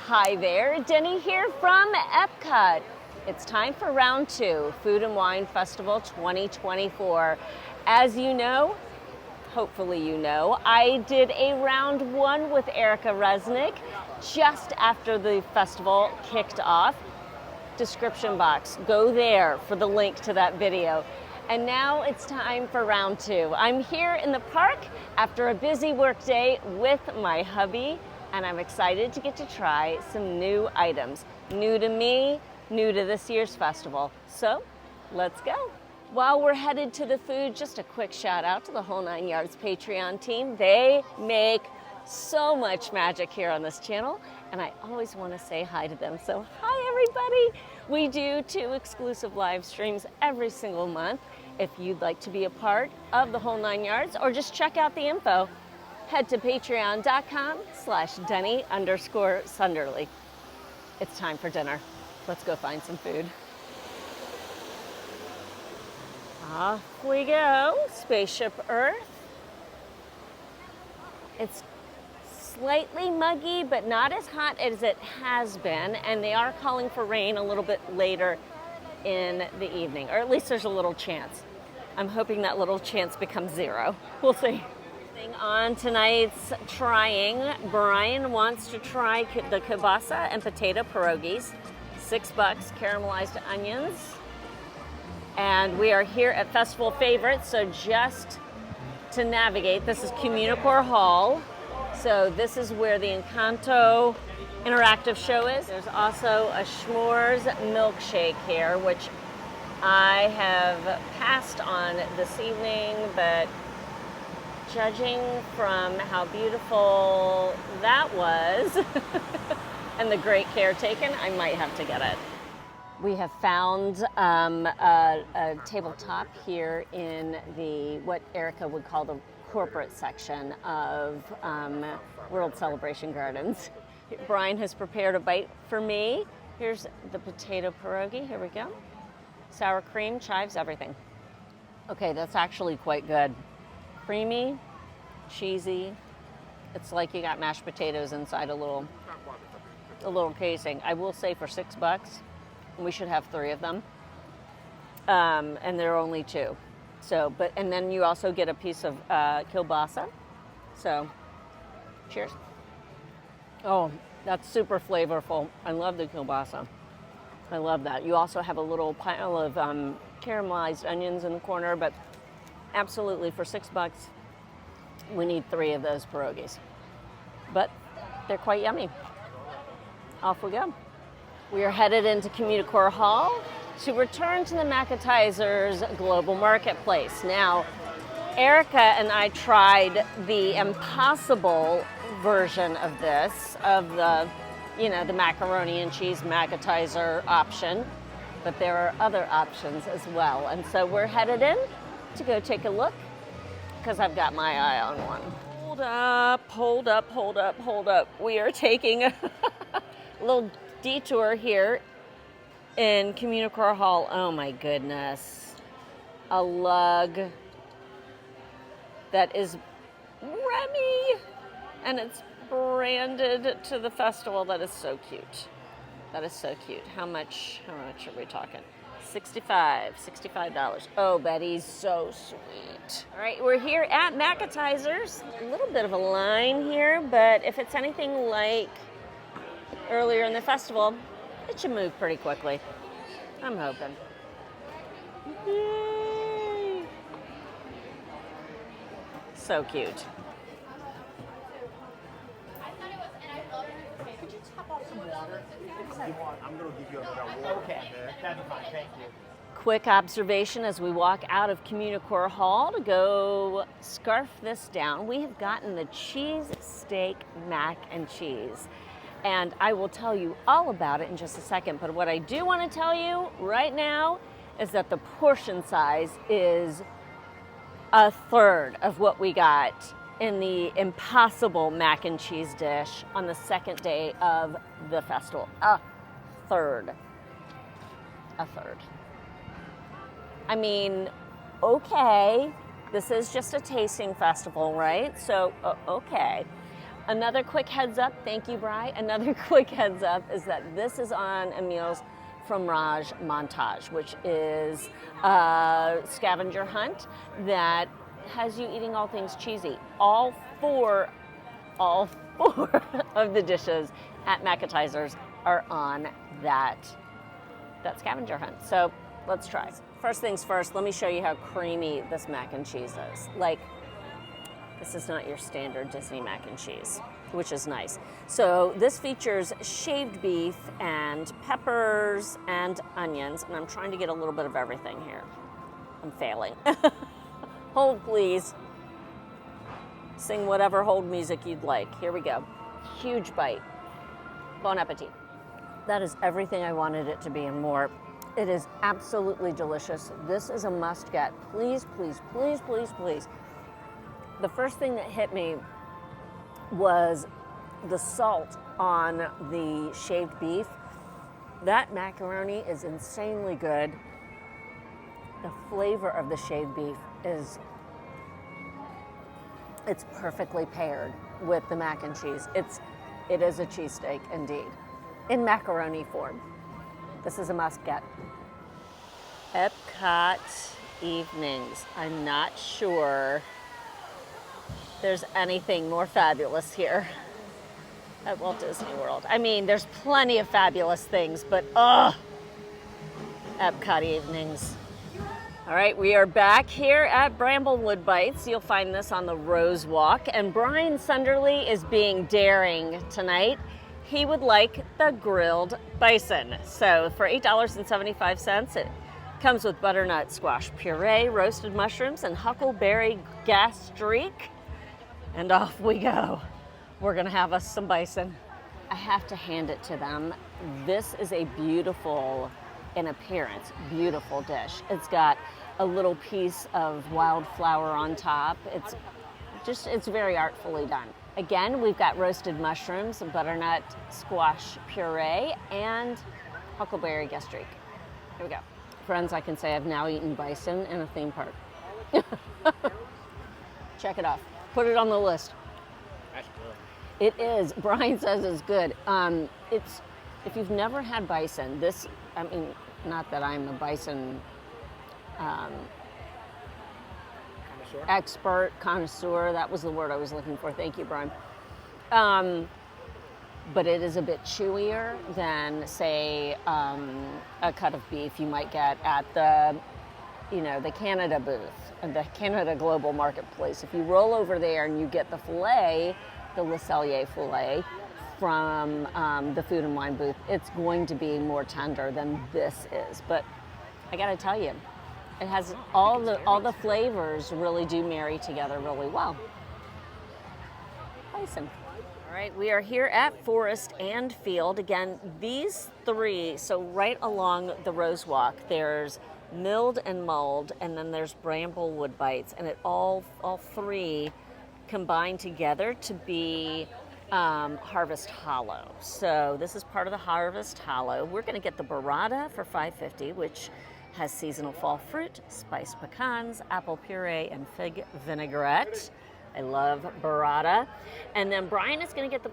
Hi there, Denny here from EPCOT. It's time for round 2, Food and Wine Festival 2024. As you know, hopefully you know, I did a round 1 with Erica Resnick just after the festival kicked off. Description box, go there for the link to that video. And now it's time for round 2. I'm here in the park after a busy work day with my hubby, and I'm excited to get to try some new items. New to me, new to this year's festival. So, let's go. While we're headed to the food, just a quick shout out to the Whole 9 Yards Patreon team. They make so much magic here on this channel, and I always want to say hi to them. So, hi everybody. We do 2 exclusive live streams every single month. If you'd like to be a part of the Whole 9 Yards or just check out the info, head to patreon.com/Denny_Sunderly. It's time for dinner. Let's go find some food. Off we go, Spaceship Earth. It's slightly muggy, but not as hot as it has been, and they are calling for rain a little bit later in the evening, or at least there's a little chance. I'm hoping that little chance becomes 0. We'll see. On tonight's trying, Brian wants to try the kielbasa and potato pierogies, $6, caramelized onions. And we are here at Festival Favorites, so just to navigate, this is Communicore Hall. So this is where the Encanto interactive show is. There's also a s'mores milkshake here, which I have passed on this evening, but judging from how beautiful that was and the great care taken, I might have to get it. We have found a tabletop here in the what Erica would call the corporate section of World Celebration Gardens. Brian has prepared a bite for me. Here's the potato pierogi. Here we go. Sour cream, chives, everything. Okay, that's actually quite good. Creamy, cheesy. It's like you got mashed potatoes inside a little casing. I will say for $6, we should have 3 of them. And there are only 2. So, and then you also get a piece of kielbasa. So, cheers. Oh, that's super flavorful. I love the kielbasa. I love that. You also have a little pile of caramelized onions in the corner, but absolutely for $6, we need 3 of those pierogies. But they're quite yummy. Off we go. We are headed into Communicore Hall to return to the Macatizers Global Marketplace. Now, Erica and I tried the impossible version of this, of the, the macaroni and cheese Macatizer option, but there are other options as well. And so we're headed in to go take a look, because I've got my eye on one. Hold up. We are taking a little detour here in Communicore Hall. Oh my goodness. A lug that is Remy, and it's branded to the festival. That is so cute. That is so cute. How much are we talking? $65. Oh, Betty's so sweet. All right, we're here at Macatizers. A little bit of a line here, but if it's anything like earlier in the festival, it should move pretty quickly. I'm hoping. Yay. So cute. Could you top off some water? I'm going to give you another water. Okay, that'd be fine. Thank you. Quick observation as we walk out of Communicore Hall to go scarf this down. We have gotten the cheese steak mac and cheese. And I will tell you all about it in just a second. But what I do want to tell you right now is that the portion size is a third of what we got in the impossible mac and cheese dish on the second day of the festival. A third. I mean, okay, this is just a tasting festival, right? So, okay. Another quick heads up, thank you, Bri. Another quick heads up is that this is on Emil's fromage montage, which is a scavenger hunt that has you eating all things cheesy. All four of the dishes at Macatizers are on that scavenger hunt. So let's try. First things first, let me show you how creamy this mac and cheese is. Like, this is not your standard Disney mac and cheese, which is nice. So this features shaved beef and peppers and onions, and I'm trying to get a little bit of everything here. I'm failing. Hold, please. Sing whatever hold music you'd like. Here we go. Huge bite. Bon appetit. That is everything I wanted it to be and more. It is absolutely delicious. This is a must get. Please, please, please, please, please. The first thing that hit me was the salt on the shaved beef. That macaroni is insanely good. The flavor of the shaved beef it's perfectly paired with the mac and cheese. It is a cheesesteak indeed, in macaroni form. This is a must get. EPCOT evenings. I'm not sure there's anything more fabulous here at Walt Disney World. I mean, there's plenty of fabulous things, but EPCOT evenings. All right, we are back here at Bramblewood Bites. You'll find this on the Rose Walk, and Brian Sunderly is being daring tonight. He would like the grilled bison. So for $8.75, it comes with butternut squash puree, roasted mushrooms, and huckleberry gastrique. And off we go. We're gonna have us some bison. I have to hand it to them. This is a beautiful, in appearance, beautiful dish. It's got a little piece of wildflower on top. It's very artfully done. Again, we've got roasted mushrooms, butternut squash puree, and huckleberry gastrique. Here we go. Friends, I can say I've now eaten bison in a theme park. Check it off. Put it on the list. That's good. It is. Brian says it's good. If you've never had bison, not that I'm a bison expert, connoisseur, that was the word I was looking for. Thank you, Brian. But it is a bit chewier than, say, a cut of beef you might get at the Canada booth, the Canada Global Marketplace. If you roll over there and you get the filet, the Le Cellier filet from the Food and Wine booth, it's going to be more tender than this is. But I got to tell you, it has all the flavors really do marry together really well. Bison. All right, we are here at Forest and Field. Again, these three, so right along the Rose Walk, there's Milled and Mulled, and then there's Bramblewood Bites, and all three combine together to be Harvest Hollow. So this is part of the Harvest Hollow. We're going to get the burrata for $5.50, which has seasonal fall fruit, spiced pecans, apple puree, and fig vinaigrette. I love burrata. And then Brian is going to get the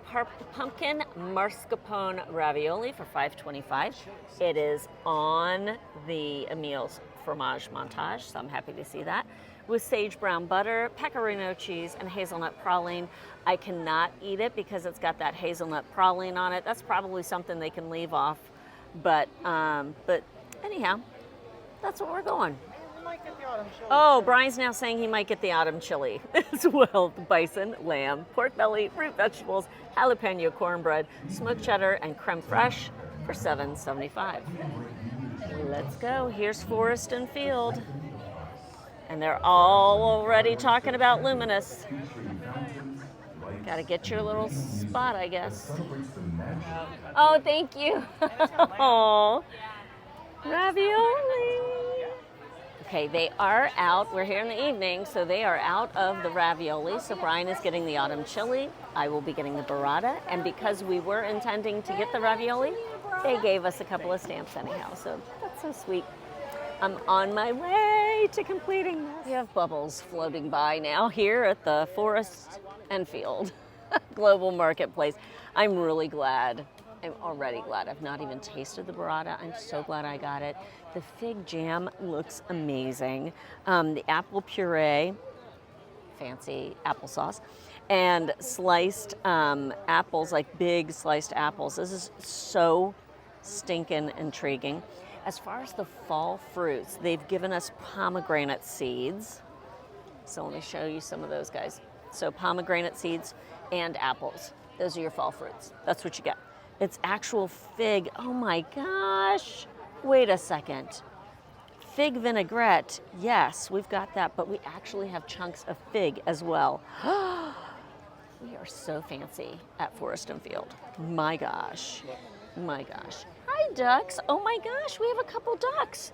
pumpkin mascarpone ravioli for $5.25. It is on the Emil's fromage montage, so I'm happy to see that. With sage brown butter, pecorino cheese, and hazelnut praline. I cannot eat it because it's got that hazelnut praline on it. That's probably something they can leave off. But anyhow, that's what we're going. Oh, Brian's now saying he might get the autumn chili as well. Bison, lamb, pork belly, fruit vegetables, jalapeno cornbread, smoked cheddar, and creme fraiche for $7.75. Let's go. Here's Forest and Field. And they're all already talking about Luminous. Got to get your little spot, I guess. Oh, thank you. Oh, ravioli. Okay, they are out. We're here in the evening, so they are out of the ravioli. So Brian is getting the autumn chili. I will be getting the burrata. And because we were intending to get the ravioli, they gave us a couple of stamps anyhow. So that's so sweet. I'm on my way to completing this. We have bubbles floating by now here at the Forest and Field. Global Marketplace. I'm really glad. I'm already glad. I've not even tasted the burrata. I'm so glad I got it. The fig jam looks amazing. The apple puree, fancy applesauce, and sliced apples, like big sliced apples. This is so stinking intriguing. As far as the fall fruits, they've given us pomegranate seeds. So let me show you some of those guys. So pomegranate seeds and apples. Those are your fall fruits. That's what you get. It's actual fig. Oh my gosh. Wait a second. Fig vinaigrette. Yes, we've got that, but we actually have chunks of fig as well. We are so fancy at Forest and Field. My gosh. My gosh. Hi, ducks. Oh my gosh, we have a couple ducks.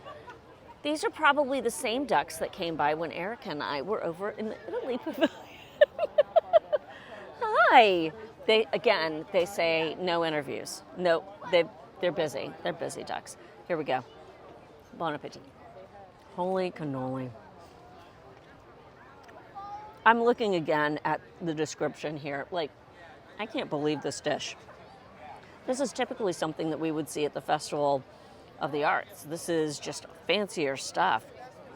These are probably the same ducks that came by when Erica and I were over in the Italy pavilion. Hi. They say no interviews. No, they're busy. They're busy ducks. Here we go. Bon appetit. Holy cannoli. I'm looking again at the description here. Like, I can't believe this dish. This is typically something that we would see at the Festival of the Arts. This is just fancier stuff.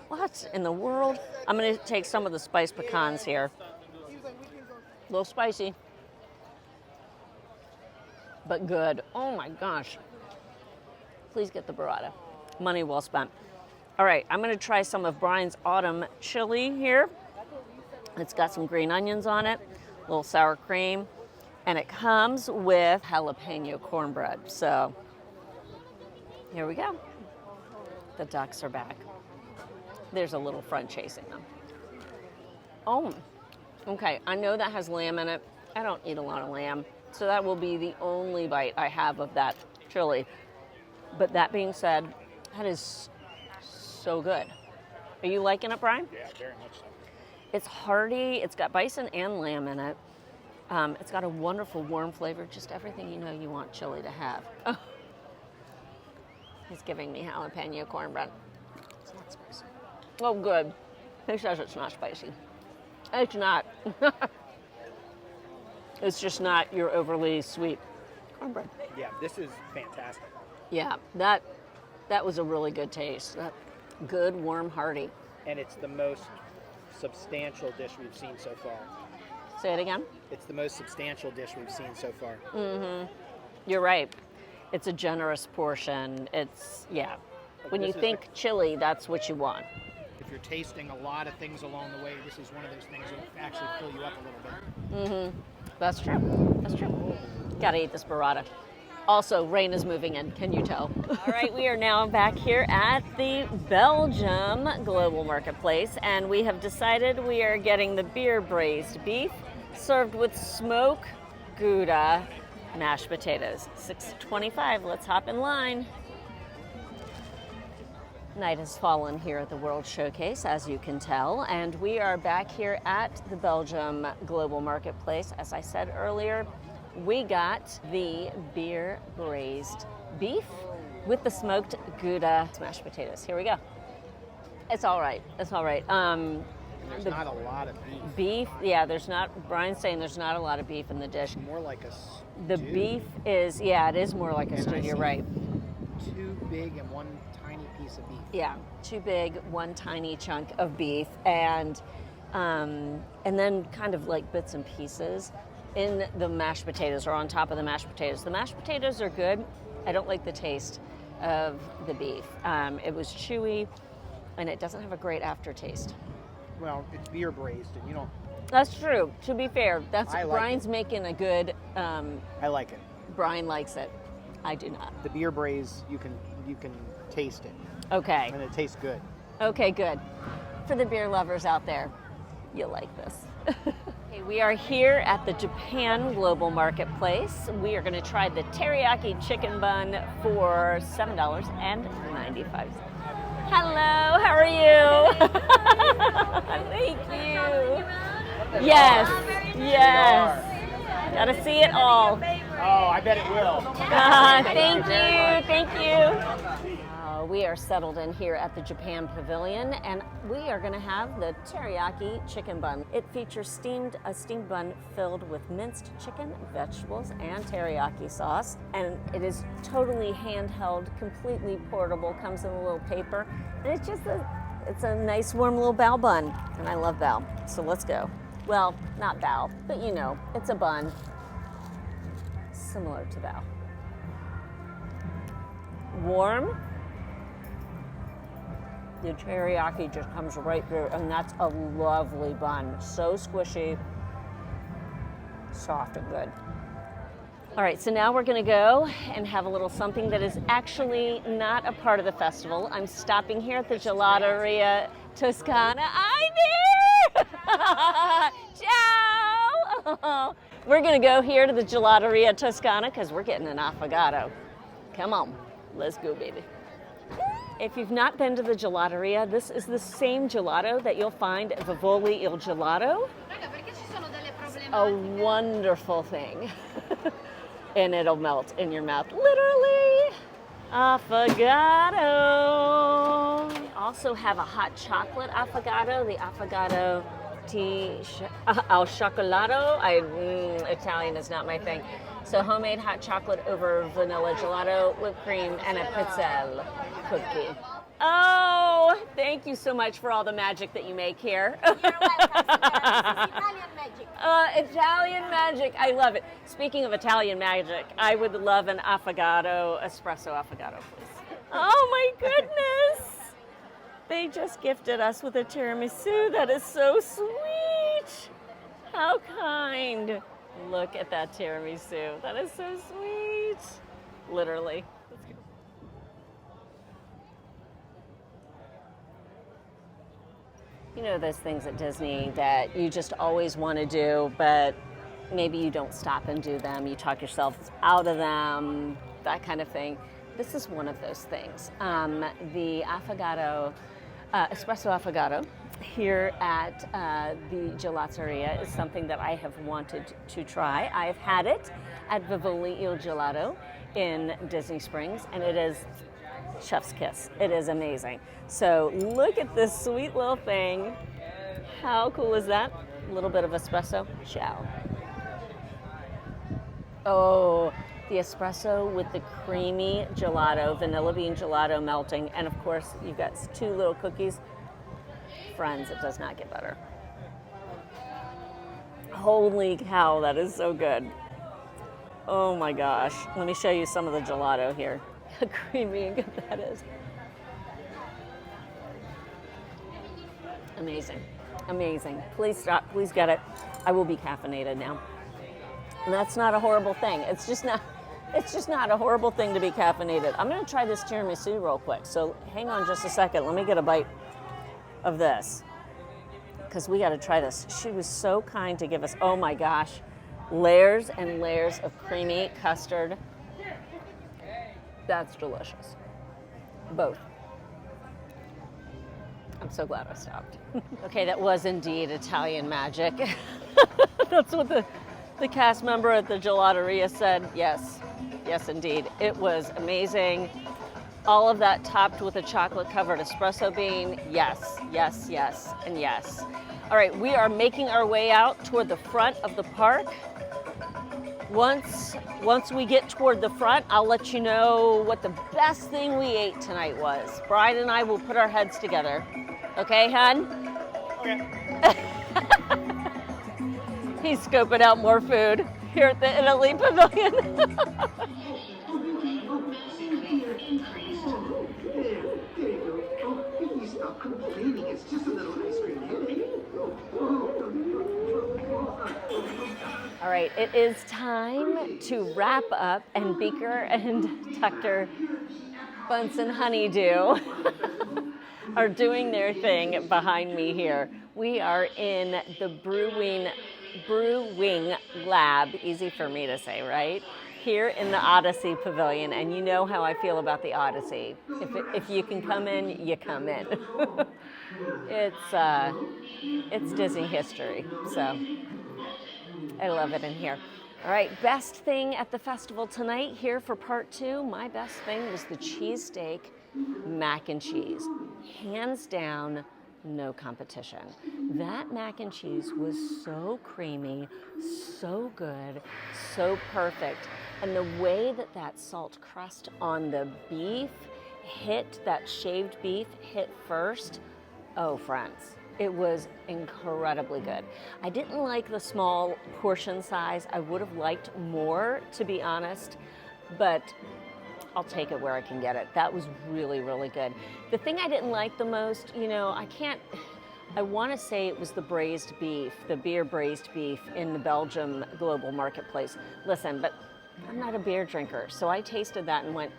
What in the world? I'm going to take some of the spiced pecans here. A little spicy, but good. Oh my gosh. Please get the burrata. Money well spent. All right, I'm going to try some of Brian's autumn chili here. It's got some green onions on it, a little sour cream, and it comes with jalapeno cornbread. So here we go. The ducks are back. There's a little front chasing them. Oh, okay. I know that has lamb in it. I don't eat a lot of lamb, so that will be the only bite I have of that chili. But that being said, that is so good. Are you liking it, Brian? Yeah, very much so. It's hearty. It's got bison and lamb in it. It's got a wonderful warm flavor, just everything you know you want chili to have. Oh. He's giving me jalapeno cornbread. It's not spicy. Oh, good. He says it's not spicy. It's not. It's just not your overly sweet cornbread. Yeah, this is fantastic. Yeah, that was a really good taste. Good, warm, hearty. And it's the most substantial dish we've seen so far. Say it again? It's the most substantial dish we've seen so far. Mm-hmm. You're right. It's a generous portion. It's, yeah. Like when you think chili, that's what you want. If you're tasting a lot of things along the way, this is one of those things that will actually fill you up a little bit. Mm-hmm. That's true. That's true. Gotta eat this burrata. Also, rain is moving in. Can you tell? All right, we are now back here at the Belgium Global Marketplace, and we have decided we are getting the beer braised beef served with smoke Gouda mashed potatoes. $6.25. Let's hop in line. Night has fallen here at the World Showcase, as you can tell, and we are back here at the Belgium Global Marketplace. As I said earlier, we got the beer braised beef with the smoked Gouda mashed potatoes. Here we go. It's all right. It's all right. There's not a lot of beef. Beef, yeah, there's not, Brian's saying there's not a lot of beef in the dish. More like a stew. The beef is, yeah, it is more like a stew, you're right. Too big and one tiny piece of beef. Yeah, too big, one tiny chunk of beef, and then kind of like bits and pieces in the mashed potatoes or on top of the mashed potatoes. The mashed potatoes are good. I don't like the taste of the beef. It was chewy, and it doesn't have a great aftertaste. Well, it's beer braised, and you don't. That's true. To be fair, that's I like Brian's making a good. I like it. Brian likes it. I do not. The beer braise, you can taste it, Okay. and it tastes good. Okay, good. For the beer lovers out there, you'll like this. Okay, we are here at the Japan Global Marketplace. We are going to try the teriyaki chicken bun for $7.95. Hello, how are you? Thank you. Yes, yes. Gotta see it all. Oh, I bet it will. Thank you. we are settled in here at the Japan Pavilion, and we are going to have the teriyaki chicken bun. It features a steamed bun filled with minced chicken, vegetables, and teriyaki sauce. And it is totally handheld, completely portable, comes in a little paper. And it's just it's a nice warm little bao bun. And I love bao, so let's go. Well, not bao, but you know, it's a bun similar to bao. Warm. The teriyaki just comes right through, and that's a lovely bun. So squishy, soft and good. All right, so now we're gonna go and have a little something that is actually not a part of the festival. I'm stopping here at the Gelateria Toscana. I'm there! Ciao! We're gonna go here to the Gelateria Toscana because we're getting an affogato. Come on, let's go, baby. If you've not been to the gelateria, this is the same gelato that you'll find at Vivoli Il Gelato. A wonderful thing. And it'll melt in your mouth, literally. Affogato. Also have a hot chocolate affogato, the affogato al cioccolato. Italian is not my thing. So homemade hot chocolate over vanilla gelato, whipped cream, and a pizzelle cookie. Oh, thank you so much for all the magic that you make here. You're welcome. Italian magic. Italian magic. I love it. Speaking of Italian magic, I would love an affogato, espresso affogato, please. Oh my goodness. They just gifted us with a tiramisu. That is so sweet. How kind. Look at that tiramisu. That is so sweet. Literally. Let's go. You know those things at Disney that you just always want to do, but maybe you don't stop and do them. You talk yourself out of them, that kind of thing. This is one of those things. The affogato, espresso affogato, here at the gelateria is something that I have wanted to try. I've had it at Vivoli Il Gelato in Disney Springs, and it is chef's kiss. It is amazing. So look at this sweet little thing. How cool is that? A little bit of espresso. Ciao. Oh, the espresso with the creamy gelato, vanilla bean gelato melting, and of course you've got two little cookies. Friends, it does not get better. Holy cow, that is so good. Oh my gosh. Let me show you some of the gelato here. How creamy and good that is. Amazing. Amazing. Please stop. Please get it. I will be caffeinated now. And that's not a horrible thing. It's just not a horrible thing to be caffeinated. I'm going to try this tiramisu real quick. So hang on just a second. Let me get a bite of this, because we got to try this. She was so kind to give us, oh my gosh, layers and layers of creamy custard. That's delicious. Both. I'm so glad I stopped. Okay, that was indeed Italian magic. That's what the cast member at the gelateria said. Yes, yes indeed. It was amazing. All of that topped with a chocolate-covered espresso bean. Yes, yes, yes, and yes. All right, we are making our way out toward the front of the park. Once we get toward the front, I'll let you know what the best thing we ate tonight was. Brian and I will put our heads together. Okay, hon? Okay. He's scoping out more food here at the Italy Pavilion. It's just a little ice cream. All right, it is time to wrap up, and Beaker and Tucker, Bunsen Honeydew are doing their thing behind me here. We are in the brewing lab, easy for me to say, right? Here in the Odyssey Pavilion, and you know how I feel about the Odyssey. If you can come in, you come in. It's Disney history, so I love it in here. All right, best thing at the festival tonight here for part 2. My best thing was the cheesesteak mac and cheese. Hands down, no competition. That mac and cheese was so creamy, so good, so perfect. And the way that that salt crust on the beef hit, that shaved beef hit first, oh friends, it was incredibly good. I didn't like the small portion size. I would have liked more, to be honest, but I'll take it where I can get it. That was really, really good. The thing I didn't like the most, I want to say it was the braised beef, the beer braised beef in the Belgium global marketplace. Listen, but I'm not a beer drinker, so I tasted that and went,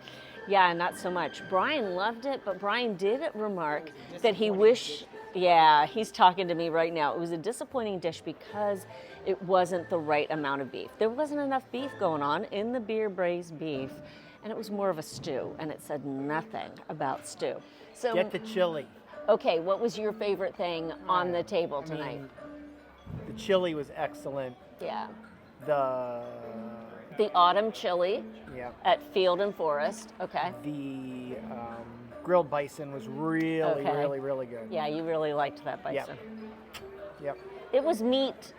yeah, not so much. Brian loved it, but Brian did remark that he wished, yeah, he's talking to me right now. It was a disappointing dish because it wasn't the right amount of beef. There wasn't enough beef going on in the beer braised beef, and it was more of a stew, and it said nothing about stew. So Get the chili. okay, what was your favorite thing on the table tonight? The chili was excellent. Yeah. The autumn chili yeah. at Field and Forest. Okay. The grilled bison was really, really, really good. Yeah, you really liked that bison. Yep. It was meat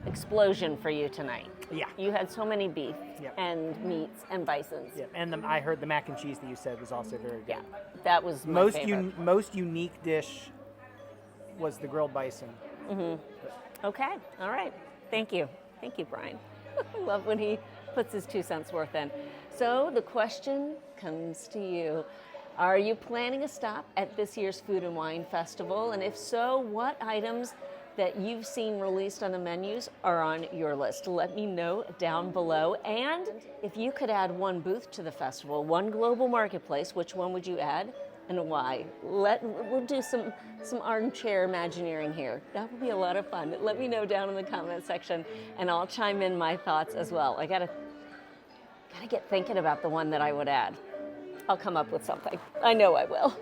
explosion for you tonight. Yeah. You had so many beef Yep. and meats and bisons. Yep. And I heard the mac and cheese that you said was also very good. Yeah, that was my favorite. Most unique dish was the grilled bison. Okay, all right. Thank you, Brian. I love when he puts his 2 cents worth in. So the question comes to you. Are you planning a stop at this year's Food and Wine Festival? And if so, what items that you've seen released on the menus are on your list? Let me know down below. And if you could add one booth to the festival, one global marketplace, which one would you add and why? We'll do some armchair imagineering here. That would be a lot of fun. Let me know down in the comment section, and I'll chime in my thoughts as well. I gotta get thinking about the one that I would add. I'll come up with something. I know I will.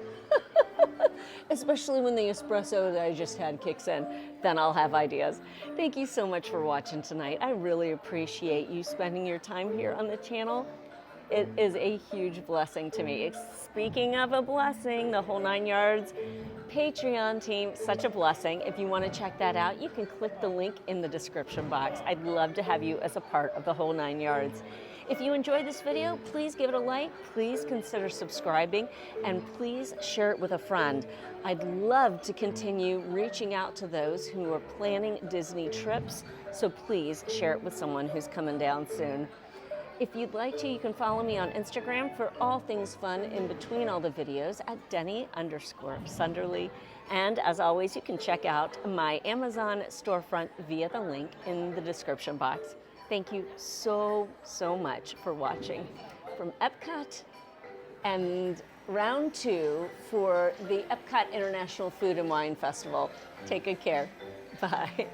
Especially when the espresso that I just had kicks in, then I'll have ideas. Thank you so much for watching tonight. I really appreciate you spending your time here on the channel. It is a huge blessing to me. Speaking of a blessing, the Whole 9 Yards Patreon team, such a blessing. If you want to check that out, you can click the link in the description box. I'd love to have you as a part of the Whole 9 Yards. If you enjoyed this video, please give it a like, please consider subscribing, and please share it with a friend. I'd love to continue reaching out to those who are planning Disney trips, so please share it with someone who's coming down soon. If you'd like to, you can follow me on Instagram for all things fun in between all the videos at Denny_Sunderly. And as always, you can check out my Amazon storefront via the link in the description box. Thank you so, so much for watching from EPCOT and round 2 for the EPCOT International Food and Wine Festival. Take good care. Bye.